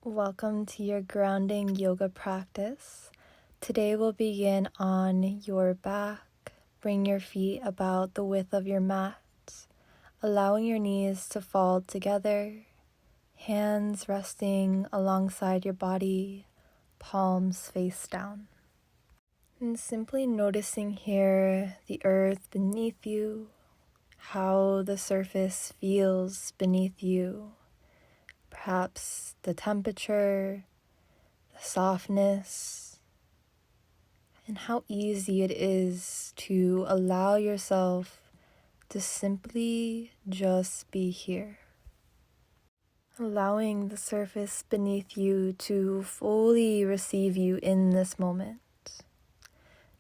Welcome to your grounding yoga practice. Today we'll begin on your back. Bring your feet about the width of your mat, allowing your knees to fall together, hands resting alongside your body, palms face down. And simply noticing here the earth beneath you, how the surface feels beneath you. Perhaps the temperature, the softness, and how easy it is to allow yourself to simply just be here. Allowing the surface beneath you to fully receive you in this moment.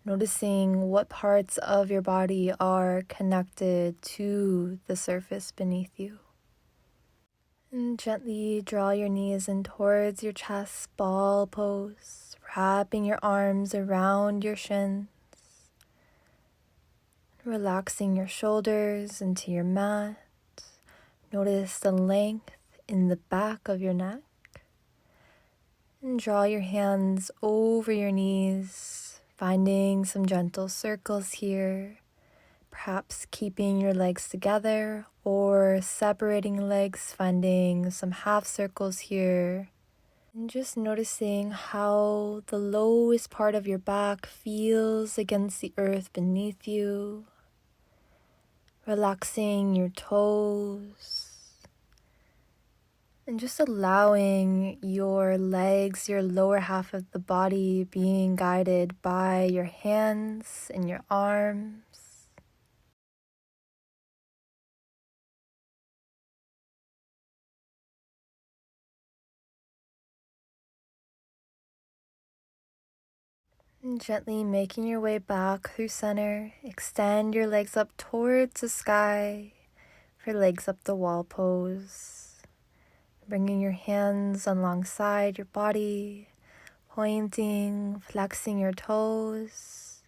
Noticing what parts of your body are connected to the surface beneath you. And gently draw your knees in towards your chest, ball pose, wrapping your arms around your shins, relaxing your shoulders into your mat. Notice the length in the back of your neck, and draw your hands over your knees, finding some gentle circles here. Perhaps keeping your legs together or separating legs, finding some half circles here. And just noticing how the lowest part of your back feels against the earth beneath you. Relaxing your toes. And just allowing your legs, your lower half of the body, being guided by your hands and your arms. And gently making your way back through center, extend your legs up towards the sky for legs up the wall pose. Bringing your hands alongside your body, pointing, flexing your toes.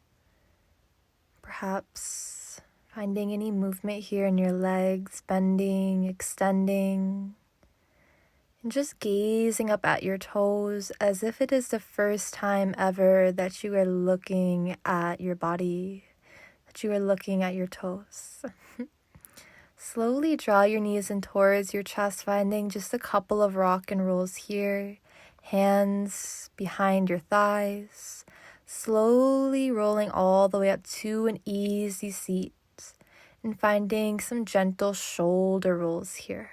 Perhaps finding any movement here in your legs, bending, extending. And just gazing up at your toes as if it is the first time ever that you are looking at your body, that you are looking at your toes. Slowly draw your knees in towards your chest, finding just a couple of rock and rolls here. Hands behind your thighs. Slowly rolling all the way up to an easy seat. And finding some gentle shoulder rolls here.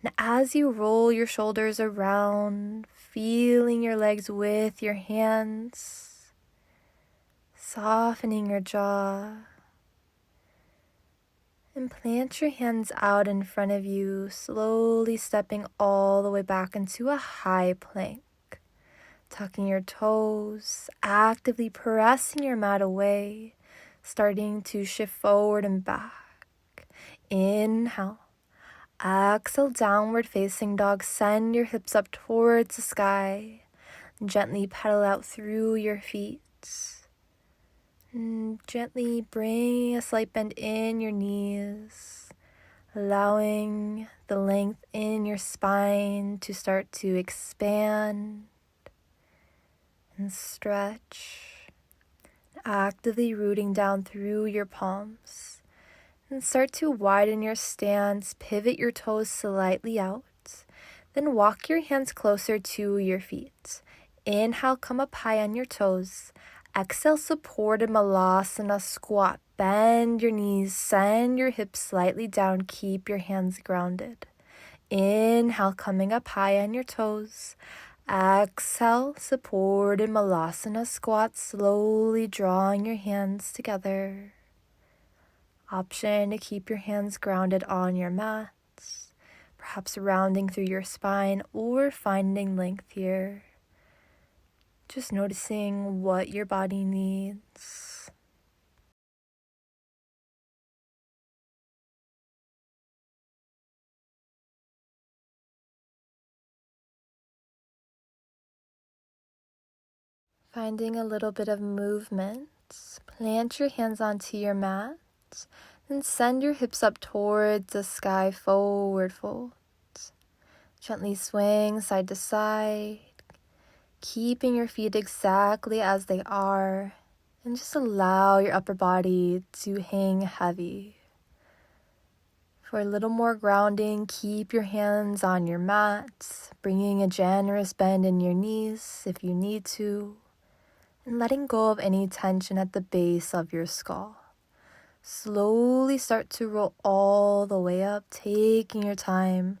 And as you roll your shoulders around, feeling your legs with your hands, softening your jaw, and plant your hands out in front of you, slowly stepping all the way back into a high plank. Tucking your toes, actively pressing your mat away, starting to shift forward and back. Inhale. Exhale, downward facing dog. Send your hips up towards the sky. Gently pedal out through your feet. And gently bring a slight bend in your knees, allowing the length in your spine to start to expand and stretch. Actively rooting down through your palms. And start to widen your stance, pivot your toes slightly out. Then walk your hands closer to your feet. Inhale, come up high on your toes. Exhale, supported malasana squat. Bend your knees, send your hips slightly down, keep your hands grounded. Inhale, coming up high on your toes. Exhale, supported malasana squat, slowly drawing your hands together. Option to keep your hands grounded on your mats, perhaps rounding through your spine or finding length here. Just noticing what your body needs. Finding a little bit of movement. Plant your hands onto your mat. And send your hips up towards the sky, forward fold. Gently swing side to side, keeping your feet exactly as they are, and just allow your upper body to hang heavy. For a little more grounding, keep your hands on your mat, bringing a generous bend in your knees if you need to, and letting go of any tension at the base of your skull. Slowly start to roll all the way up, taking your time.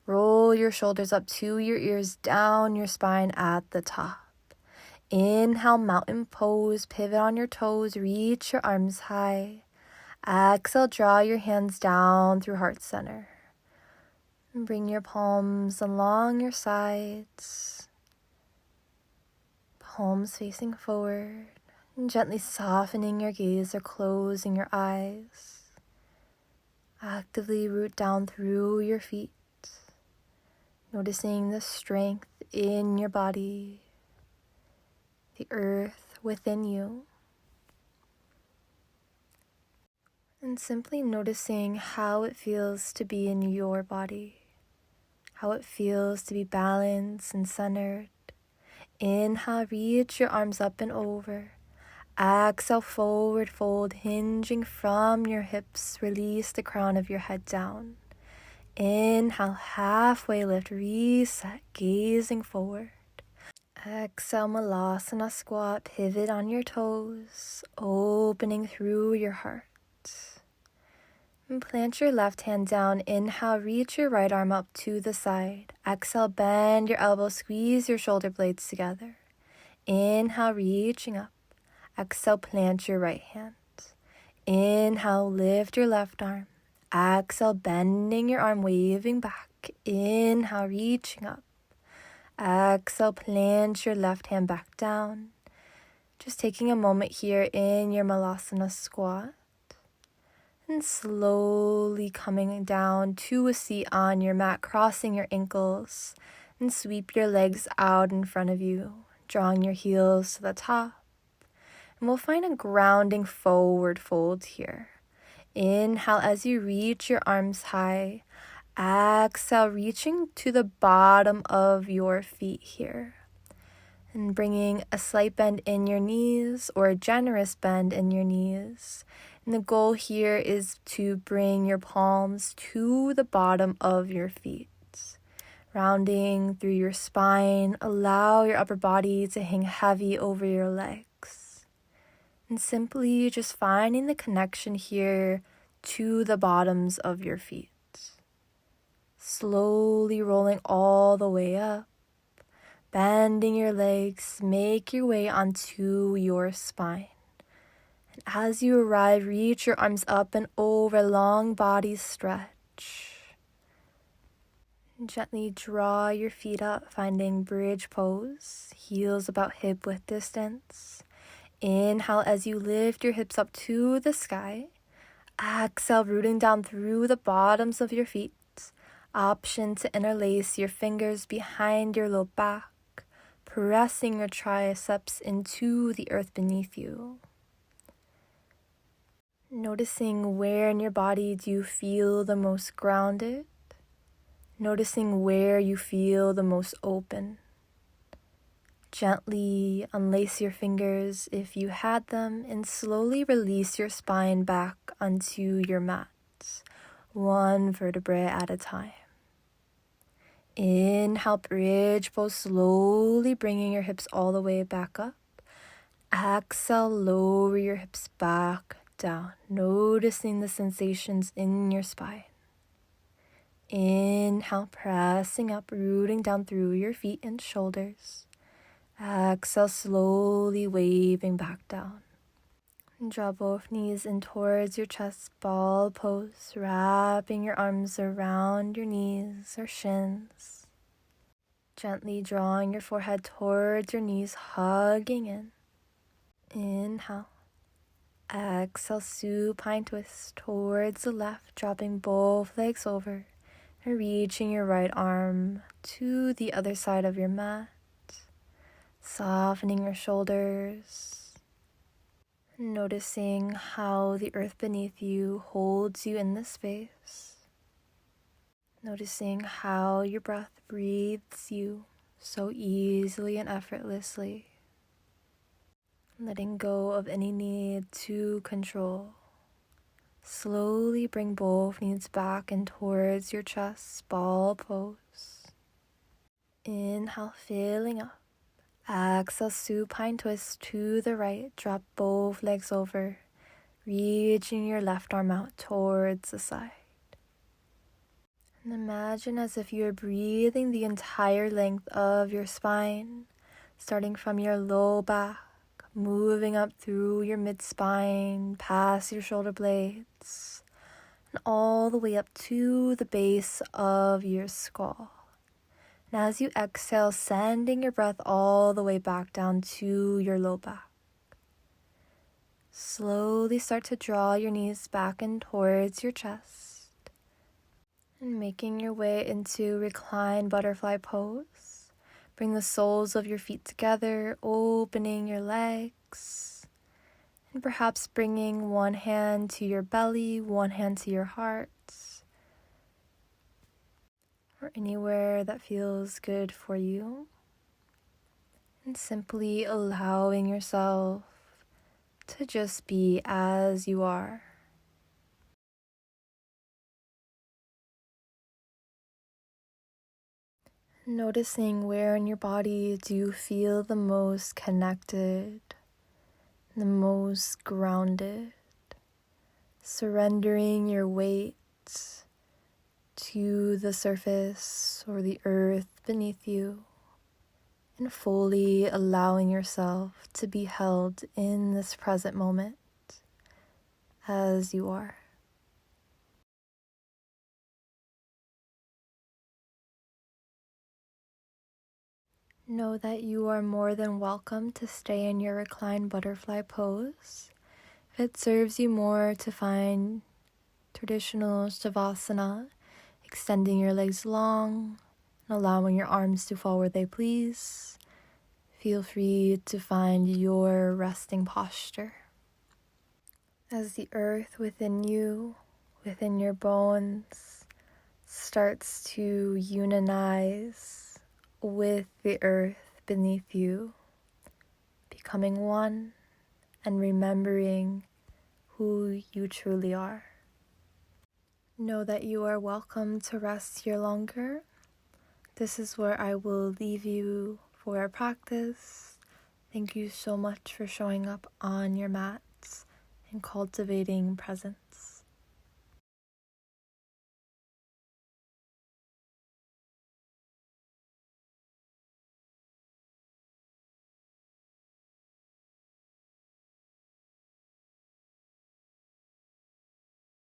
Roll your shoulders up to your ears, down your spine at the top. Inhale, mountain pose, pivot on your toes, reach your arms high. Exhale, draw your hands down through heart center. And bring your palms along your sides, palms facing forward, and gently softening your gaze or closing your eyes. Actively root down through your feet, noticing the strength in your body, the earth within you, and simply noticing how it feels to be in your body, how it feels to be balanced and centered. Inhale, reach your arms up and over. Exhale, forward fold, hinging from your hips. Release the crown of your head down. Inhale, halfway lift, reset, gazing forward. Exhale, malasana squat, pivot on your toes, opening through your heart. And plant your left hand down. Inhale, reach your right arm up to the side. Exhale, bend your elbows, squeeze your shoulder blades together. Inhale, reaching up. Exhale, plant your right hand. Inhale, lift your left arm. Exhale, bending your arm, waving back. Inhale, reaching up. Exhale, plant your left hand back down. Just taking a moment here in your malasana squat. And slowly coming down to a seat on your mat, crossing your ankles. And sweep your legs out in front of you, drawing your heels to the top. And we'll find a grounding forward fold here. Inhale as you reach your arms high. Exhale, reaching to the bottom of your feet here. And bringing a slight bend in your knees or a generous bend in your knees. And the goal here is to bring your palms to the bottom of your feet. Rounding through your spine, allow your upper body to hang heavy over your legs. And simply just finding the connection here to the bottoms of your feet. Slowly rolling all the way up, bending your legs, make your way onto your spine. And as you arrive, reach your arms up and over, long body stretch. Gently draw your feet up, finding bridge pose, heels about hip width distance. Inhale as you lift your hips up to the sky. Exhale, rooting down through the bottoms of your feet. Option to interlace your fingers behind your low back, pressing your triceps into the earth beneath you. Noticing where in your body do you feel the most grounded. Noticing where you feel the most open. Gently unlace your fingers if you had them and slowly release your spine back onto your mat, one vertebrae at a time. Inhale, bridge pose, slowly bringing your hips all the way back up. Exhale, lower your hips back down, noticing the sensations in your spine. Inhale, pressing up, rooting down through your feet and shoulders. Exhale, slowly waving back down. Draw both knees in towards your chest, ball pose, wrapping your arms around your knees or shins. Gently drawing your forehead towards your knees, hugging in. Inhale. Exhale, supine twist towards the left, dropping both legs over. And reaching your right arm to the other side of your mat, softening your shoulders, noticing how the earth beneath you holds you in this space. Noticing how your breath breathes you so easily and effortlessly. Letting go of any need to control. Slowly bring both knees back and towards your chest, ball pose. Inhale, filling up. Exhale, supine twist to the right. Drop both legs over, reaching your left arm out towards the side. And imagine as if you are breathing the entire length of your spine, starting from your low back, moving up through your mid-spine, past your shoulder blades, and all the way up to the base of your skull. And as you exhale, sending your breath all the way back down to your low back. Slowly start to draw your knees back and towards your chest. And making your way into reclined butterfly pose. Bring the soles of your feet together, opening your legs. And perhaps bringing one hand to your belly, one hand to your heart. Or anywhere that feels good for you. And simply allowing yourself to just be as you are. Noticing where in your body do you feel the most connected, the most grounded. Surrendering your weight to the surface or the earth beneath you, and fully allowing yourself to be held in this present moment as you are. Know that you are more than welcome to stay in your reclined butterfly pose. If it serves you more to find traditional Shavasana, extending your legs long and allowing your arms to fall where they please, feel free to find your resting posture. As the earth within you, within your bones, starts to unionize with the earth beneath you, becoming one and remembering who you truly are. Know that you are welcome to rest here longer. This is where I will leave you for our practice. Thank you so much for showing up on your mats and cultivating presence.